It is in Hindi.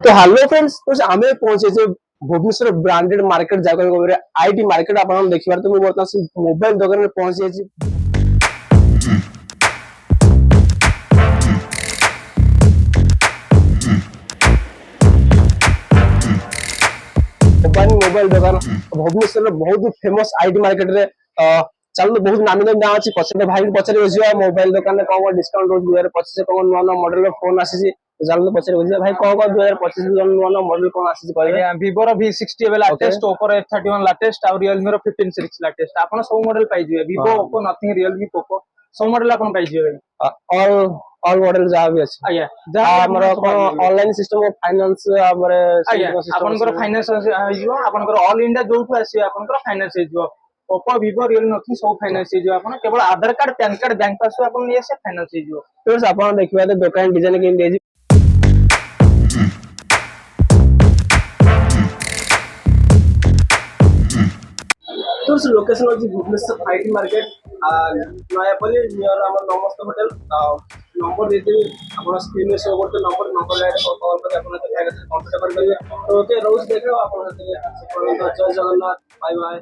तो हेलो फ्रेंड्स, तो आम पहुंचे भुवनेश्वर ब्रांडेड मार्केट जगह आईटी मार्केट आप देखिए। तो मुझे बर्तमान मोबाइल दुकान में पहुंची जाइए। मोबाइल दुकान भुवनेश्वर बहुत फेमस आईटी मार्केट रे चल बहुत नामी नाम ना अच्छी पछे भाई पचारे मोबाइल दुकान में कौन डिस्काउंट रोज 2025 कौन नुआ नुआ मॉडल फोन आसी जल्दी पचारे बुझिए भाई कौन कौन 2025 नुआ नुआ मॉडल कौन आसी कहले। Vivo रो V60 एबे लेटेस्ट, Oppo रो F31 लेटेस्ट और Realme रो 15 सीरीज लेटेस्ट आपन सब मॉडल पाइ जिवे। Vivo, Oppo, Nothing, Realme, Poco सब मॉडल आपन पाइ जिवे भाई। ऑल मॉडल जा भी अछि आया जहां हमरा ऑनलाइन सिस्टम ऑफ फाइनेंस हमरे आया आपन को फाइनेंस आ जिवो। आपन को ऑल इंडिया जोठु आसी आपन को फाइनेंस हे जिवो। Oppo, Vivo, Realme, Nothing सब फाइनेंस हे जिवो। आपन केवल Aadhaar card, PAN card, bank passbook आपन ये से फाइनेंस हे जिवो। तो आपन देखिबा त दुकान डिजाइन के देजी। तो लोकेशन होची Bhubaneswar IT market Nayapalli near हमर नमस्ते होटल नंबर देते अपन स्क्रीन में शो करते नंबर ऐड कॉल करके अपन कांटेक्ट कर करिए। तो ओके रोज देखो अपन जय जगन्नाथ, बाय बाय।